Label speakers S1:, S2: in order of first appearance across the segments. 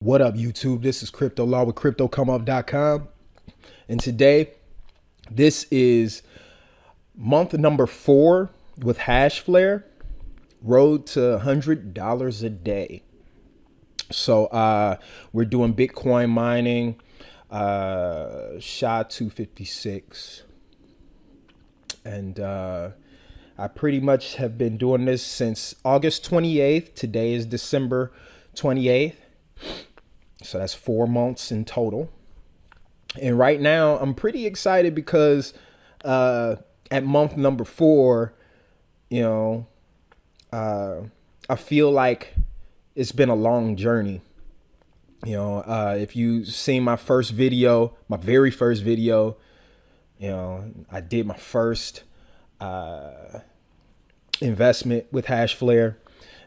S1: What up, YouTube? This is Crypto Law with CryptoComeUp.com. And today, this is month number 4 with Hashflare, road to $100 a day. So we're doing Bitcoin mining, SHA-256. And I pretty much have been doing this since August 28th. Today is December 28th. So that's 4 months in total. And right now I'm pretty excited because at month number 4, I feel like it's been a long journey. If you seen my first video, my very first video, I did my first investment with Hashflare.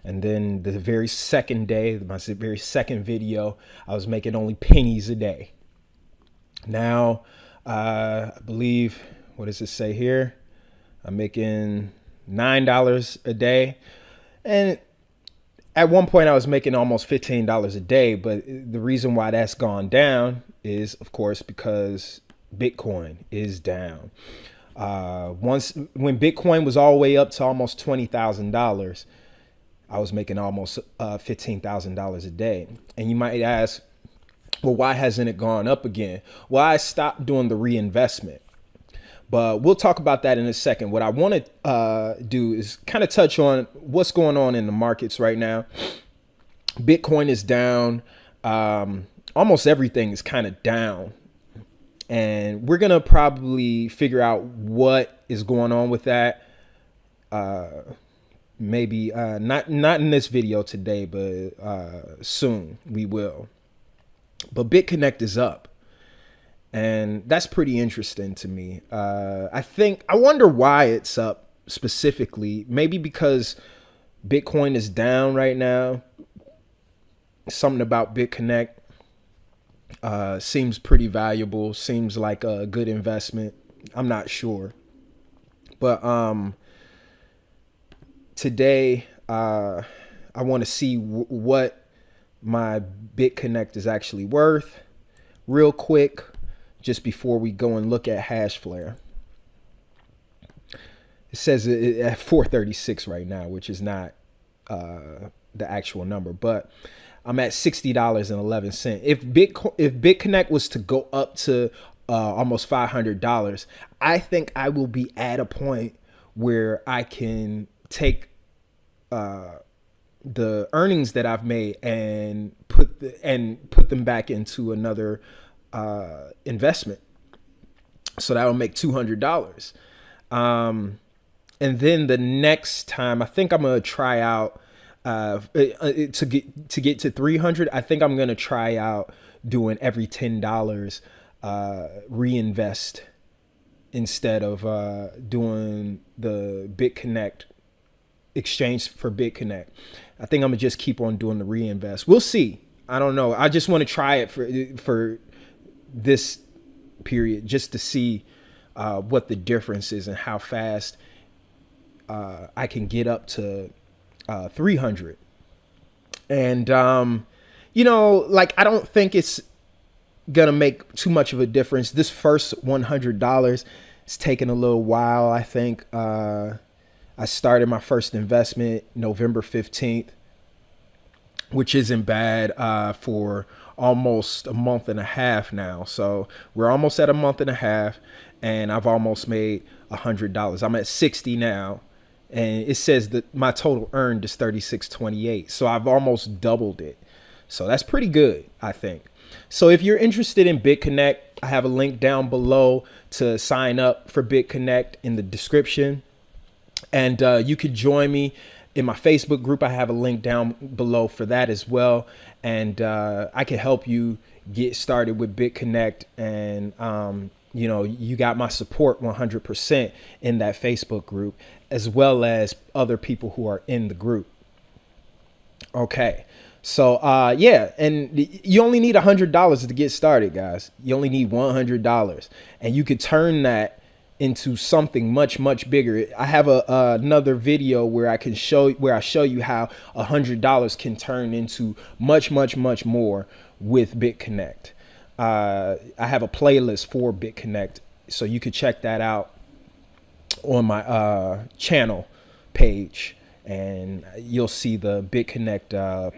S1: And then the very second day, my very second video, I was making only pennies a day. Now, I believe, what does it say here? I'm making $9 a day. And at one point I was making almost $15 a day. But the reason why that's gone down is, of course, because Bitcoin is down. When Bitcoin was all the way up to almost $20,000, I was making almost $15,000 a day. And you might ask, well, why hasn't it gone up again? Well, I stopped doing the reinvestment. But we'll talk about that in a second. What I want to do is kind of touch on what's going on in the markets right now. Bitcoin is down. Almost everything is kind of down. And we're going to probably figure out what is going on with that. Maybe not in this video today, but soon we will. But BitConnect is up, and that's pretty interesting to me. I wonder why it's up specifically. Maybe because Bitcoin is down right now. Something about BitConnect seems pretty valuable. Seems like a good investment. I'm not sure, but today, I want to see what my BitConnect is actually worth real quick, just before we go and look at Hashflare. It says it at 436 right now, which is not the actual number, but I'm at $60.11. If BitConnect was to go up to almost $500, I think I will be at a point where I can take the earnings that I've made and put them back into another investment. So that will make $200. And then the next time, I think I'm gonna try out to get to 300. I think I'm gonna try out doing every $10 reinvest instead of doing the BitConnect exchange for BitConnect. I think I'm gonna just keep on doing the reinvest. We'll see. I don't know. I just want to try it for this period, just to see what the difference is and how fast I can get up to 300. And like, I don't think it's gonna make too much of a difference. This first $100 is taking a little while. I think I started my first investment November 15th, which isn't bad for almost a month and a half now. So we're almost at a month and a half, and I've almost made $100. I'm at 60 now, and it says that my total earned is 36.28. So I've almost doubled it. So that's pretty good, I think. So if you're interested in BitConnect, I have a link down below to sign up for BitConnect in the description. And you could join me in my Facebook group. I have a link down below for that as well. And I can help you get started with BitConnect. And, you got my support 100% in that Facebook group, as well as other people who are in the group. Okay. So, yeah, and you only need $100 to get started, guys. You only need $100, and you could turn that into something much, much bigger. I have another video where I show you how $100 can turn into much, much, much more with BitConnect. I have a playlist for BitConnect, so you could check that out on my channel page, and you'll see the BitConnect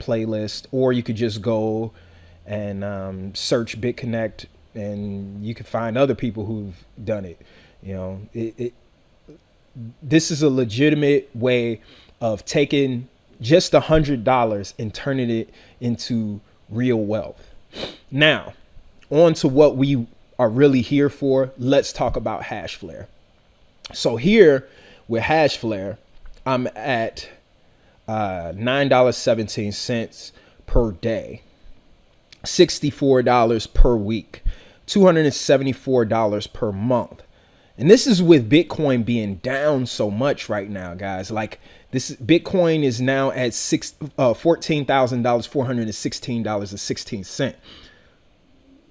S1: playlist, or you could just go and search BitConnect, and you can find other people who've done it. You know, this is a legitimate way of taking just $100 and turning it into real wealth. Now, on to what we are really here for. Let's talk about Hashflare. So here with Hashflare, I'm at $9.17 per day, $64 per week, $274 per month. And this is with Bitcoin being down so much right now, guys. Like, this Bitcoin is now at $14,416.16.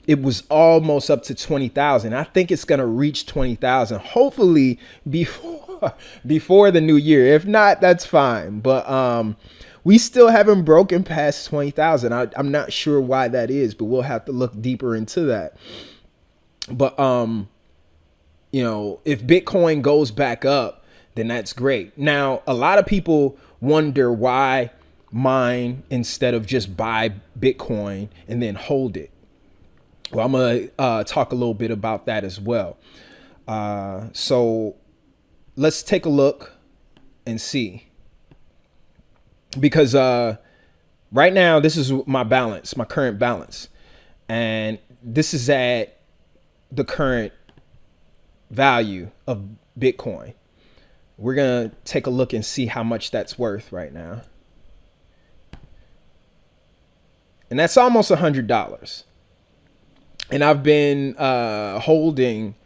S1: It was almost up to 20,000. I think it's gonna reach 20,000, hopefully before the new year. If not, that's fine. But we still haven't broken past 20,000. I'm not sure why that is, but we'll have to look deeper into that. But you know, if Bitcoin goes back up, then that's great. Now, a lot of people wonder why mine instead of just buy Bitcoin and then hold it. Well, I'm going to talk a little bit about that as well. So let's take a look and see. Because right now, this is my balance, my current balance. And this is at the current value of Bitcoin. We're going to take a look and see how much that's worth right now. And that's almost $100. And I've been holding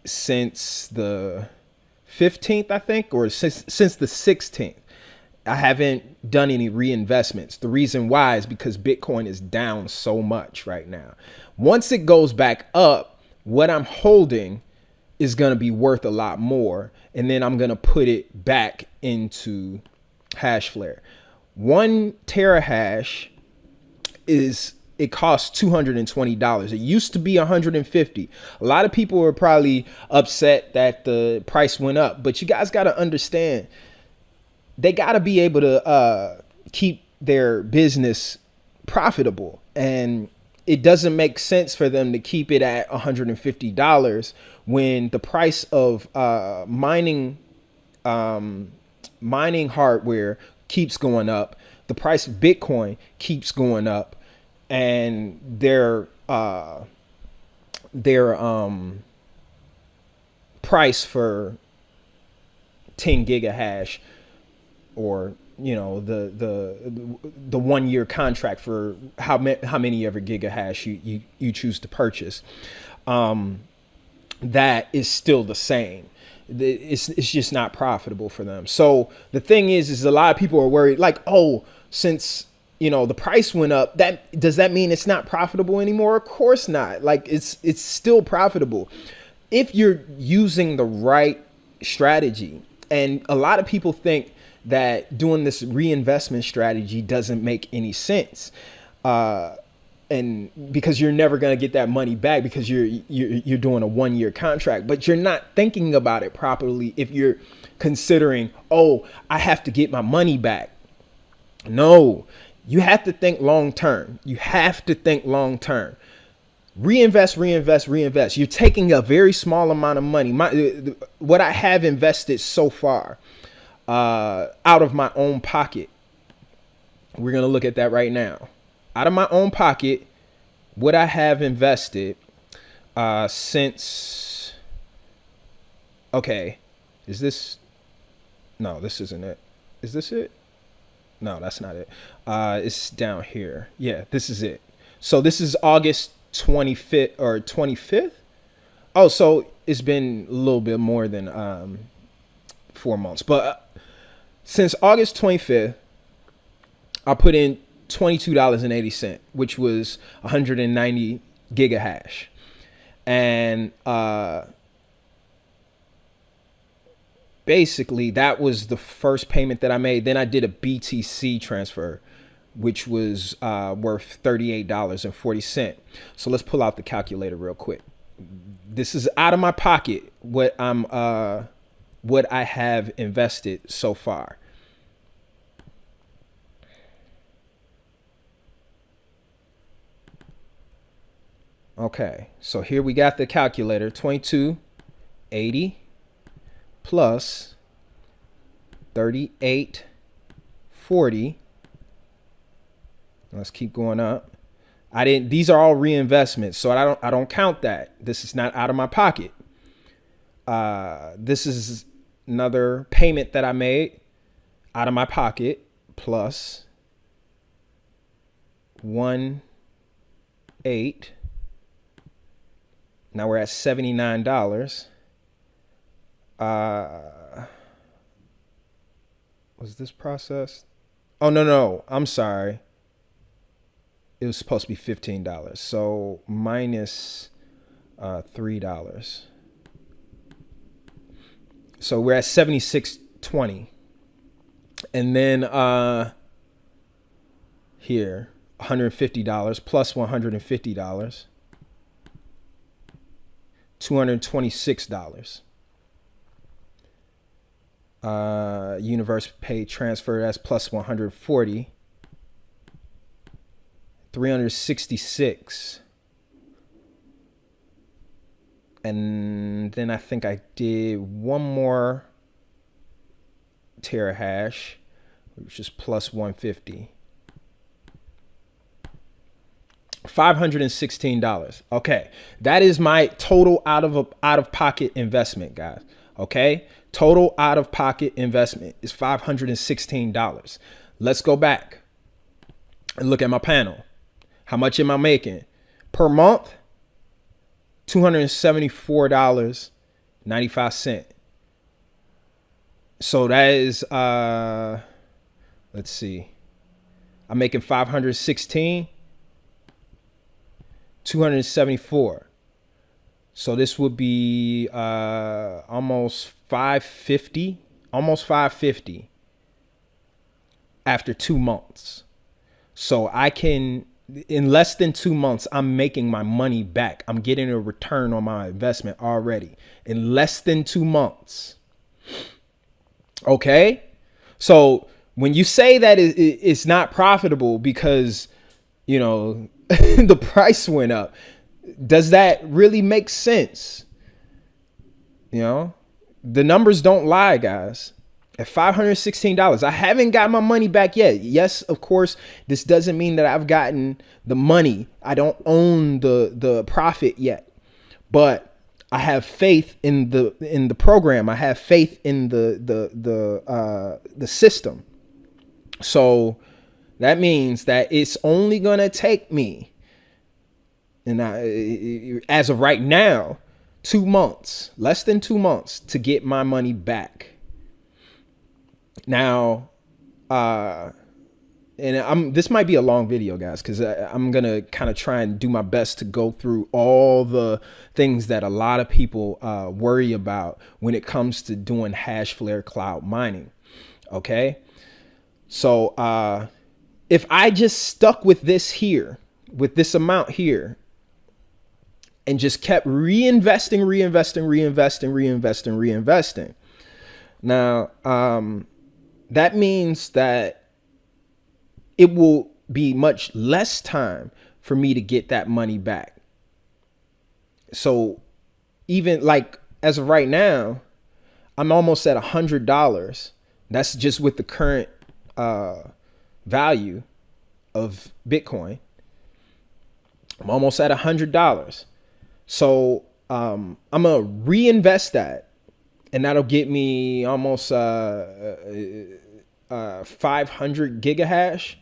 S1: since the 15th, I think, or since the 16th. I haven't done any reinvestments. The reason why is because Bitcoin is down so much right now. Once it goes back up, what I'm holding is going to be worth a lot more. And then I'm going to put it back into Hashflare. 1 terahash it costs $220. It used to be $150. A lot of people are probably upset that the price went up, but you guys got to understand, they got to be able to keep their business profitable. And it doesn't make sense for them to keep it at $150 when the price of mining hardware keeps going up. The price of Bitcoin keeps going up, and their price for 10 gigahash, or you know, the 1 year contract for how many ever gigahash you choose to purchase, that is still the same. It's just not profitable for them. So the thing is a lot of people are worried, like, oh, since you know the price went up, does that mean it's not profitable anymore? Of course not. Like, it's still profitable if you're using the right strategy. And a lot of people think that doing this reinvestment strategy doesn't make any sense, and because you're never going to get that money back because you're doing a 1 year contract. But you're not thinking about it properly if you're considering, oh, I have to get my money back. No, you have to think long term. You have to think long term. Reinvest, reinvest, reinvest. You're taking a very small amount of money. What I have invested so far, out of my own pocket, we're going to look at that right now. Out of my own pocket, what I have invested since, okay, is this, no, this isn't it. Is this it? No, that's not it. It's down here. Yeah, this is it. So this is August 25th or 25th. Oh, so it's been a little bit more than 4 months. But since August 25th, I put in $22.80, which was 190 gigahash. And basically that was the first payment that I made. Then I did a BTC transfer, which was worth $38.40. So let's pull out the calculator real quick. This is out of my pocket what I have invested so far. Okay, so here we got the calculator. 2280 plus 3840. Let's keep going up. These are all reinvestments, so I don't count that. This is not out of my pocket. This is another payment that I made out of my pocket, plus 1.8. Now we're at $79. Was this processed? Oh, no, I'm sorry. It was supposed to be $15. So minus $3. So we're at $76.20. And then here, $150 plus $150. $226. Universe pay transfer, that's plus 140. 366. And then I think I did one more terahash, which is plus 150. $516. Okay, that is my total out of pocket investment, guys. Okay, total out of pocket investment is $516. Let's go back and look at my panel. How much am I making per month? $274.95. So that is let's see, I'm making 516, 274. So this would be almost 550, after 2 months. So I can, in less than 2 months, I'm making my money back. I'm getting a return on my investment already in less than 2 months. Okay. So when you say that it's not profitable because, you know, the price went up, does that really make sense? You know, the numbers don't lie, guys. At $516, I haven't got my money back yet. Yes, of course, this doesn't mean that I've gotten the money. I don't own the profit yet, but I have faith in the program. I have faith in the system. So that means that it's only gonna take me, and as of right now, 2 months, less than 2 months to get my money back. Now, this might be a long video, guys, because I'm gonna kind of try and do my best to go through all the things that a lot of people worry about when it comes to doing Hashflare cloud mining. Okay, so if I just stuck with this here, with this amount here, and just kept reinvesting, now that means that it will be much less time for me to get that money back. So even like as of right now, I'm almost at $100. That's just with the current value of Bitcoin. I'm almost at $100. So I'm gonna reinvest that, and that'll get me almost 500 gigahash,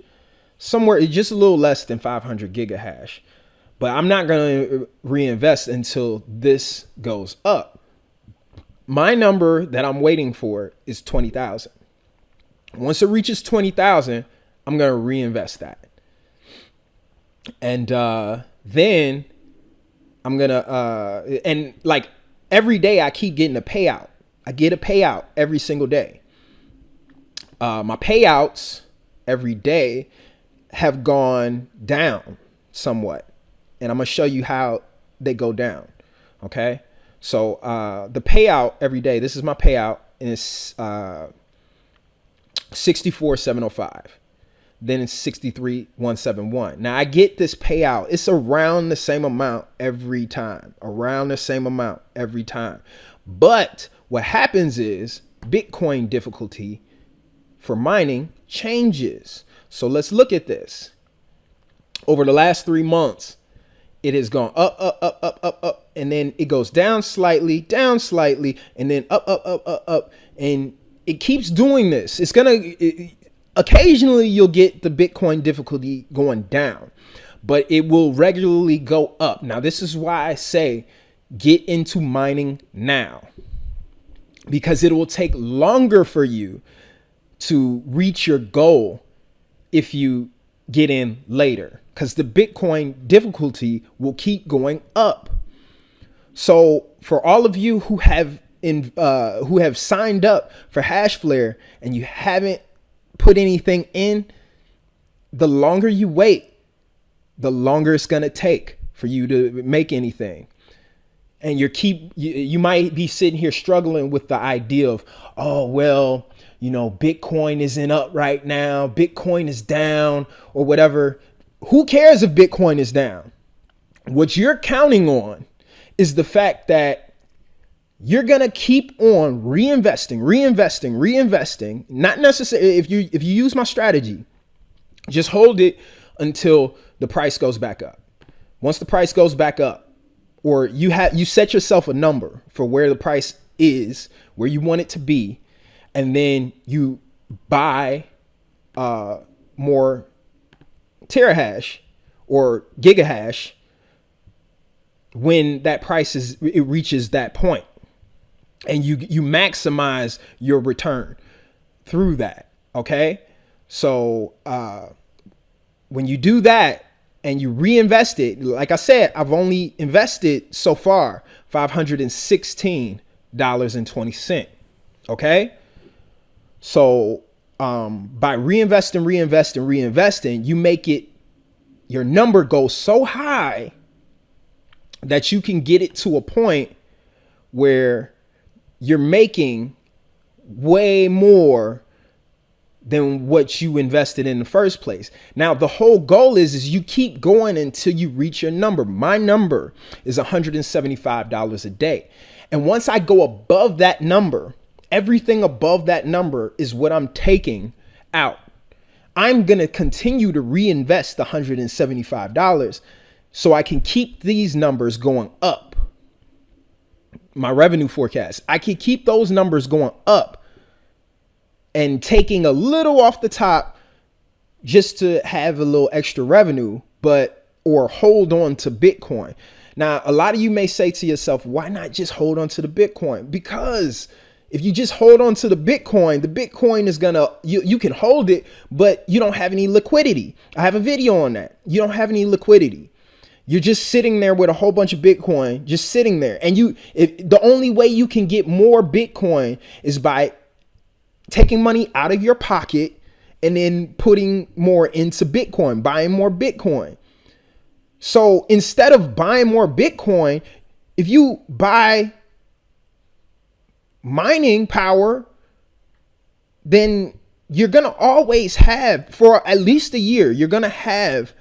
S1: somewhere just a little less than 500 gigahash. But I'm not gonna reinvest until this goes up. My number that I'm waiting for is 20,000. Once it reaches 20,000, I'm gonna reinvest that, and then I'm gonna and like every day I keep getting a payout. I get a payout every single day. My payouts every day have gone down somewhat. And I'm going to show you how they go down. Okay. So the payout every day, this is my payout, and it's 64,705. Then it's 63,171. Now I get this payout. It's around the same amount every time. Around the same amount every time. But what happens is Bitcoin difficulty for mining changes. So let's look at this. Over the last 3 months, it has gone up, up, up, up, up, up, and then it goes down slightly, and then up, up, up, up, up, and it keeps doing this. It's gonna occasionally you'll get the Bitcoin difficulty going down, but it will regularly go up. Now, this is why I say get into mining now, because it will take longer for you to reach your goal if you get in later, because the Bitcoin difficulty will keep going up. So for all of you who have signed up for Hashflare and you haven't put anything in, the longer you wait, the longer it's gonna take for you to make anything. And you might be sitting here struggling with the idea of, oh, well, you know, Bitcoin isn't up right now, Bitcoin is down, or whatever. Who cares if Bitcoin is down? What you're counting on is the fact that you're gonna keep on reinvesting. Not necessarily, if you use my strategy, just hold it until the price goes back up. Once the price goes back up, or you set yourself a number for where the price is, where you want it to be, and then you buy more terahash or gigahash when that price reaches that point, and you maximize your return through that. Okay, so when you do that and you reinvest it, like I said, I've only invested so far $516.20. Okay, so by reinvesting, you make it, your number goes so high that you can get it to a point where you're making way more than what you invested in the first place. Now, the whole goal is you keep going until you reach your number. My number is $175 a day. And once I go above that number, everything above that number is what I'm taking out. I'm going to continue to reinvest the $175 so I can keep these numbers going up. My revenue forecast, I can keep those numbers going up and taking a little off the top just to have a little extra revenue, or hold on to Bitcoin. Now, a lot of you may say to yourself, why not just hold on to the Bitcoin? Because if you just hold on to the Bitcoin is gonna, you can hold it, but you don't have any liquidity. I have a video on that. You don't have any liquidity. You're just sitting there with a whole bunch of Bitcoin, just sitting there. And the only way you can get more Bitcoin is by taking money out of your pocket and then putting more into Bitcoin, buying more Bitcoin. So instead of buying more Bitcoin, if you buy mining power, then you're going to always have, for at least a year, you're going to have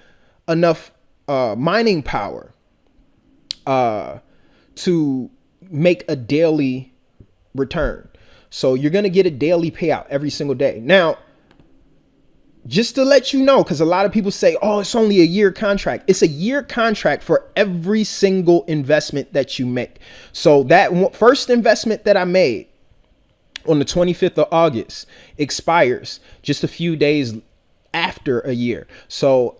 S1: enough mining power to make a daily return. So you're going to get a daily payout every single day. Now, just to let you know, because a lot of people say, oh, it's only a year contract. It's a year contract for every single investment that you make. So that first investment that I made on the 25th of August expires just a few days after a year. So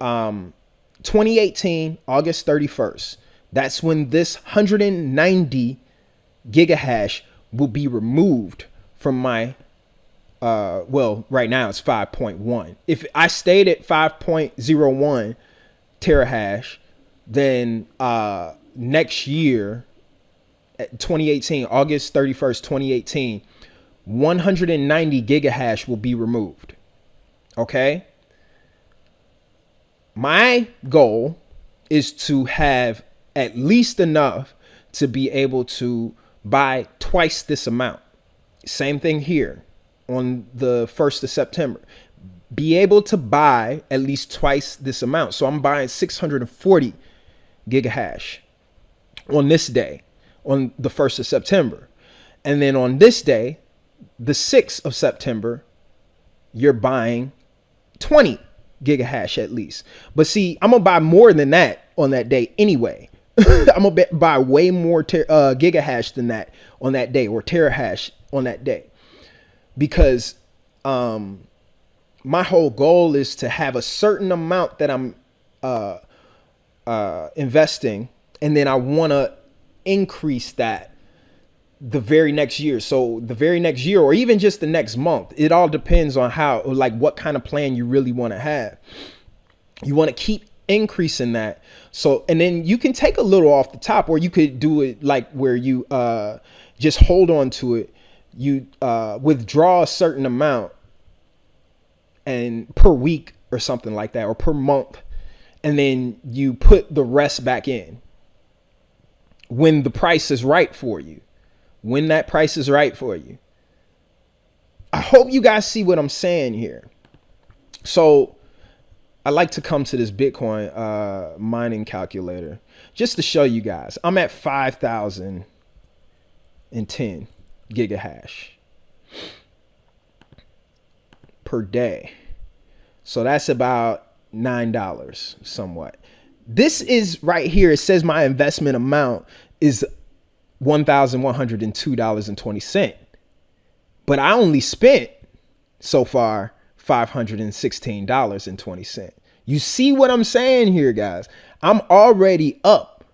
S1: 2018, August 31st, that's when this 190 gigahash will be removed from my well, right now it's 5.1. If I stayed at 5.01 terahash, then next year 2018, August 31st, 2018, 190 gigahash will be removed. Okay. My goal is to have at least enough to be able to buy twice this amount. Same thing here on the 1st of September. Be able to buy at least twice this amount. So I'm buying 640 gigahash on this day, on the 1st of September. And then on this day, the 6th of September, you're buying 20 gigahash at least. But see, I'm gonna buy more than that on that day anyway. I'm gonna buy way more gigahash than that on that day, or terahash on that day, because my whole goal is to have a certain amount that I'm investing, and then I want to increase that the very next year. So the very next year, or even just the next month, it all depends on how, like, what kind of plan you really want to have. You want to keep increasing that. So, and then you can take a little off the top, or you could do it like where you just hold on to it. You withdraw a certain amount, and per week or something like that, or per month, and then you put the rest back in when the price is right for you. When that price is right for you. I hope you guys see what I'm saying here. So I like to come to this Bitcoin mining calculator just to show you guys. I'm at 5,010 gigahash per day. So that's about $9 somewhat. This is right here. It says my investment amount is $1,102.20. But I only spent so far $516.20. You see what I'm saying here, guys? I'm already up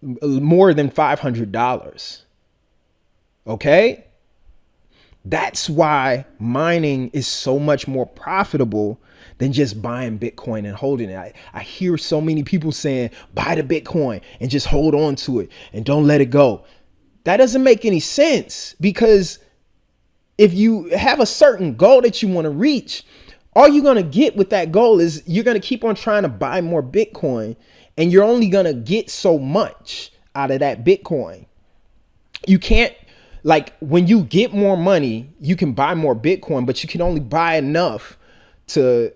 S1: more than $500. Okay? That's why mining is so much more profitable than just buying Bitcoin and holding it. I hear so many people saying, buy the Bitcoin and just hold on to it and don't let it go. That doesn't make any sense, because if you have a certain goal that you want to reach, all you're going to get with that goal is you're going to keep on trying to buy more Bitcoin, and you're only going to get so much out of that Bitcoin. You can't, like, when you get more money, you can buy more Bitcoin, but you can only buy enough to,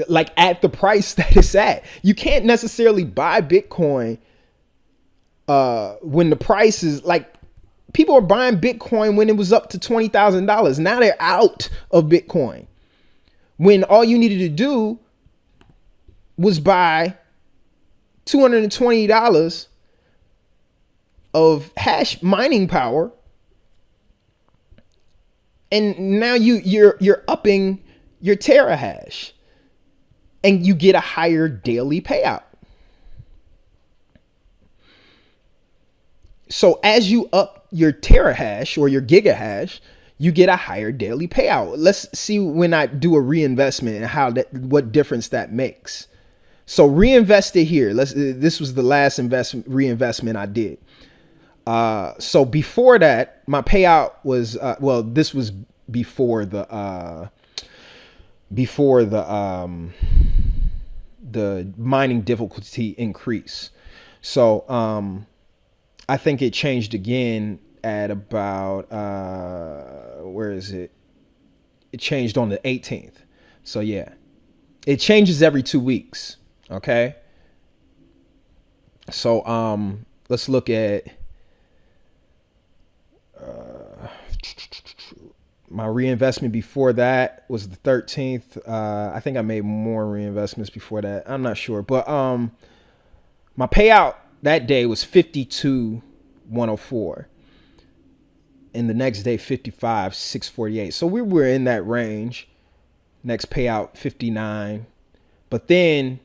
S1: like, at the price that it's at. You can't necessarily buy Bitcoin when the price is, like, people are buying Bitcoin when it was up to $20,000. Now they're out of Bitcoin, when all you needed to do was buy $220 of hash mining power, and now you're upping your terahash, and you get a higher daily payout. So as you up your terahash or your gigahash, you get a higher daily payout. Let's see when I do a reinvestment and how what difference that makes. So reinvested here. This was the last reinvestment I did. So before that, my payout was this was before the mining difficulty increase. So I think it changed again at about where is it? It changed on the 18th. So yeah, it changes every 2 weeks. Okay. So let's look at my reinvestment before that was the 13th. I think I made more reinvestments before that. I'm not sure, but my payout that day was 52,104, and the next day 55,648. So we were in that range. Next payout 59, but then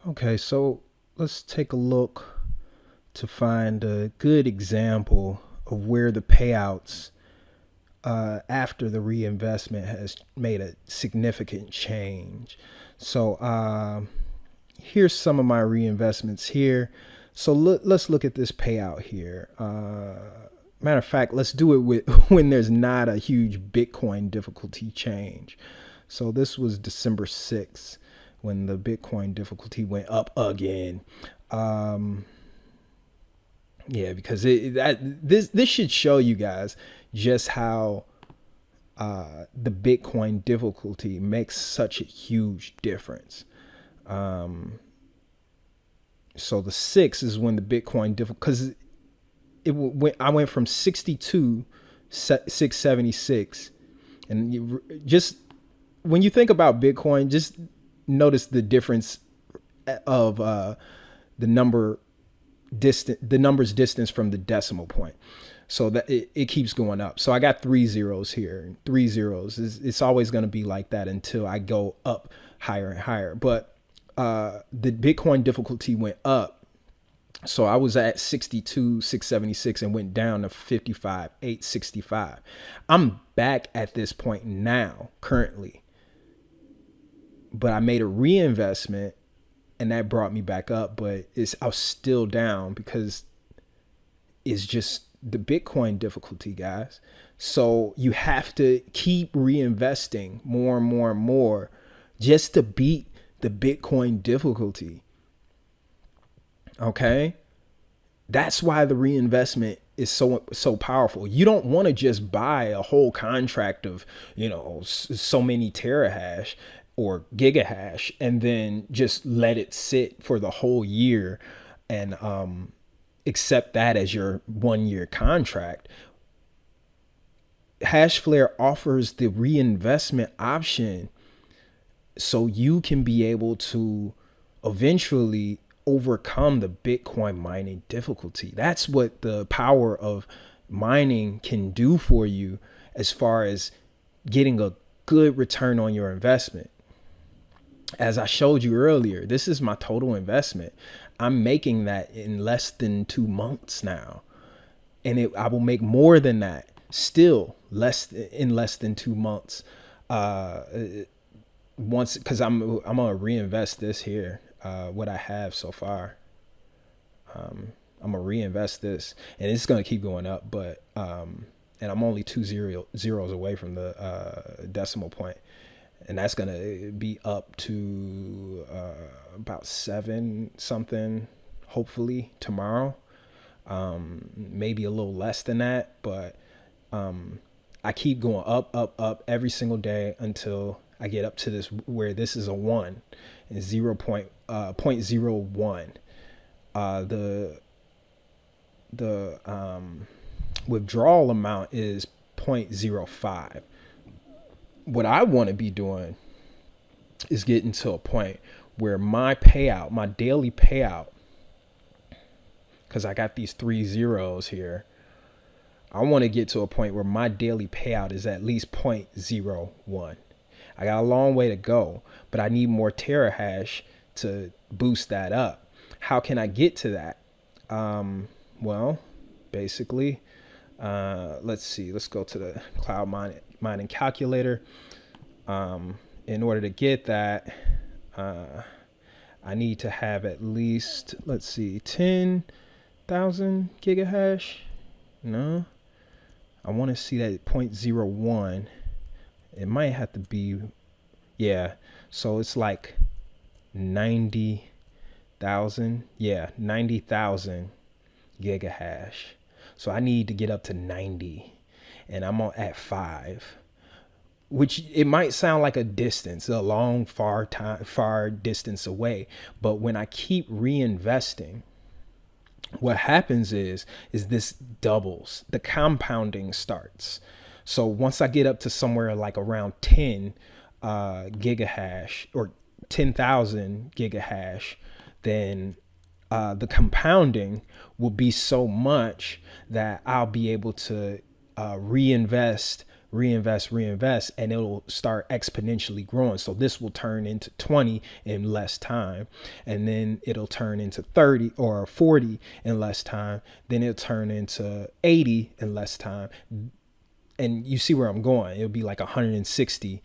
S1: okay, so let's take a look to find a good example of where the payouts after the reinvestment has made a significant change. So here's some of my reinvestments here. So let's look at this payout here. Matter of fact, let's do it with when there's not a huge Bitcoin difficulty change. So this was December 6th when the Bitcoin difficulty went up again. Yeah, because this should show you guys just how the Bitcoin difficulty makes such a huge difference. So the 6 is when the Bitcoin difficulty, because I went from 62 676, and just when you think about Bitcoin, just notice the difference of the numbers distance from the decimal point. So that it keeps going up. So I got 3 zeros here. 3 zeros. It's always going to be like that until I go up higher and higher. But the Bitcoin difficulty went up. So I was at 62 676 and went down to 55 865. I'm back at this point now currently. But I made a reinvestment and that brought me back up, but I was still down because it's just the Bitcoin difficulty, guys. So you have to keep reinvesting more and more and more just to beat the Bitcoin difficulty. Okay? That's why the reinvestment is so powerful. You don't want to just buy a whole contract of, so many terahash or gigahash and then just let it sit for the whole year and accept that as your 1 year contract. Hashflare offers the reinvestment option so you can be able to eventually overcome the Bitcoin mining difficulty. That's what the power of mining can do for you as far as getting a good return on your investment. As I showed you earlier, this is my total investment. I'm making that in less than 2 months now. And I will make more than that still in less than 2 months. Once, because I'm gonna reinvest this here, what I have so far. I'm gonna reinvest this, and it's gonna keep going up. But and I'm only 2 zeros away from the decimal point, and that's gonna be up to about 7 something, hopefully tomorrow. Maybe a little less than that, but I keep going up every single day until I get up to this where this is a 1 and 0.01. The withdrawal amount is 0.05. What I want to be doing is getting to a point where my daily payout, because I got these 3 zeros here, I want to get to a point where my daily payout is at least 0.01. I got a long way to go, but I need more terahash to boost that up. How can I get to that? Well, basically, let's see. Let's go to the Cloud mining calculator. In order to get that, I need to have at least, let's see, 10,000 gigahash. No, I want to see that 0.01. It might have to be, yeah. So it's like 90,000. Yeah, 90,000 gigahash. So I need to get up to 90, and I'm at 5. Which it might sound like a distance, a long, far distance away. But when I keep reinvesting, what happens is this doubles. The compounding starts. So once I get up to somewhere like around 10 gigahash or 10,000 gigahash, then the compounding will be so much that I'll be able to reinvest, and it'll start exponentially growing. So this will turn into 20 in less time, and then it'll turn into 30 or 40 in less time. Then it'll turn into 80 in less time. And you see where I'm going. It'll be like 160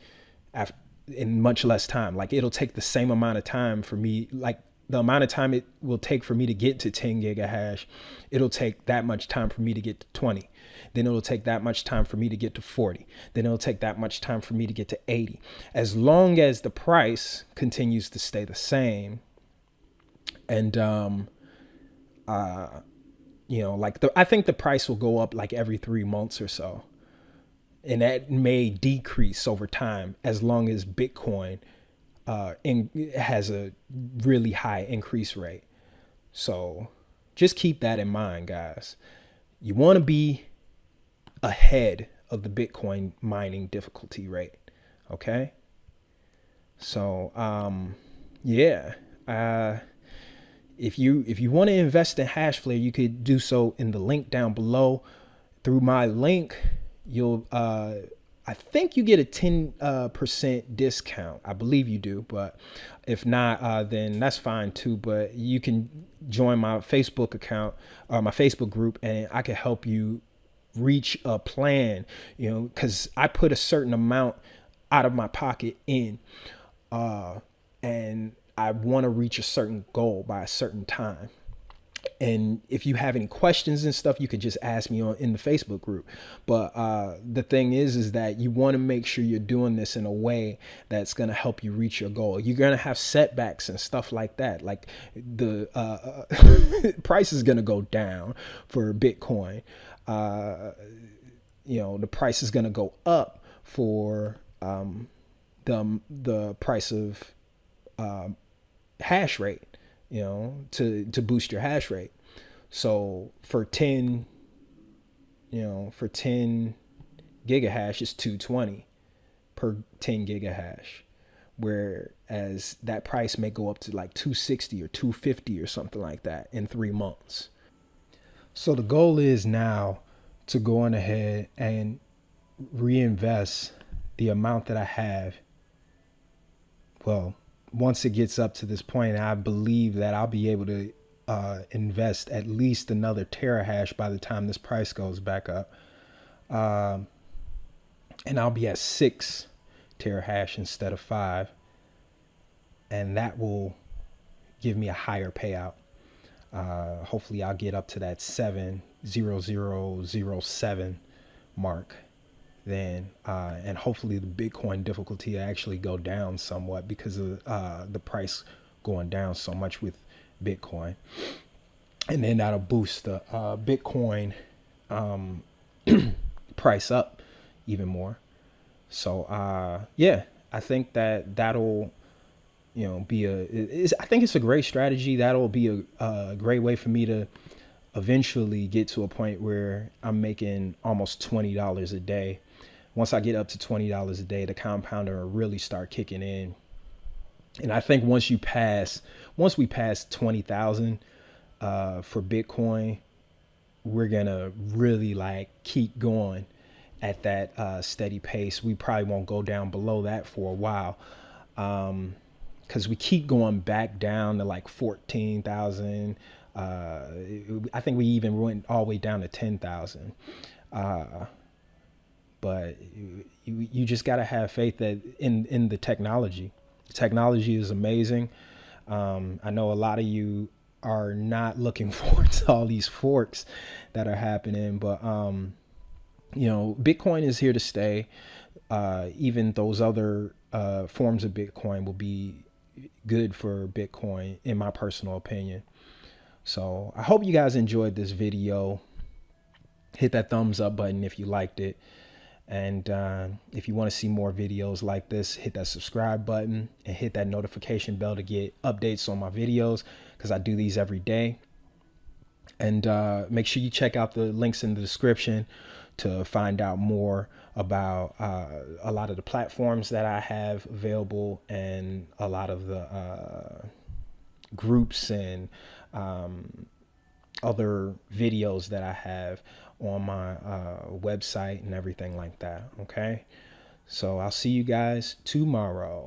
S1: after in much less time. Like it'll take the same amount of time for me, like the amount of time it will take for me to get to 10 gigahash, it'll take that much time for me to get to 20. Then it'll take that much time for me to get to 40. Then it'll take that much time for me to get to 80. As long as the price continues to stay the same. And, like I think the price will go up like every 3 months or so. And that may decrease over time as long as Bitcoin has a really high increase rate. So just keep that in mind, guys. You want to be ahead of the Bitcoin mining difficulty rate. Okay. So, if you want to invest in Hashflare, you could do so in the link down below. Through my link, you'll I think you get a 10% discount. I believe you do, but if not, then that's fine too. But you can join my Facebook account or my Facebook group, and I can help you reach a plan, because I put a certain amount out of my pocket in, and I want to reach a certain goal by a certain time. And if you have any questions and stuff, you could just ask me in the Facebook group. But the thing is that you want to make sure you're doing this in a way that's going to help you reach your goal. You're going to have setbacks and stuff like that. Like the price is going to go down for Bitcoin. The price is going to go up for the price of hash rate. To boost your hash rate. So for 10 gigahash is 220 per 10 gigahash, whereas that price may go up to like 260 or 250 or something like that in 3 months. So the goal is now to go on ahead and reinvest the amount that I have. Well, once it gets up to this point, I believe that I'll be able to invest at least another terahash by the time this price goes back up. And I'll be at 6 terahash instead of 5. And that will give me a higher payout. Hopefully I'll get up to that 70007 mark. Then and hopefully the Bitcoin difficulty will actually go down somewhat because of the price going down so much with Bitcoin, and then that'll boost the Bitcoin price up even more. So I think that'll be I think it's a great strategy. That'll be a great way for me to eventually get to a point where I'm making almost $20 a day. Once I get up to $20 a day, the compounder will really start kicking in. And I think once we pass 20,000 for Bitcoin, we're gonna really like keep going at that steady pace. We probably won't go down below that for a while, because we keep going back down to like 14,000. I think we even went all the way down to 10,000. But you just got to have faith that in the technology. The technology is amazing. I know a lot of you are not looking forward to all these forks that are happening, but Bitcoin is here to stay. Even those other forms of Bitcoin will be good for Bitcoin, in my personal opinion. So I hope you guys enjoyed this video. Hit that thumbs up button if you liked it. And if you want to see more videos like this, hit that subscribe button and hit that notification bell to get updates on my videos, because I do these every day. And make sure you check out the links in the description to find out more about a lot of the platforms that I have available, and a lot of the groups and other videos that I have on my website and everything like that. Okay, so I'll see you guys tomorrow.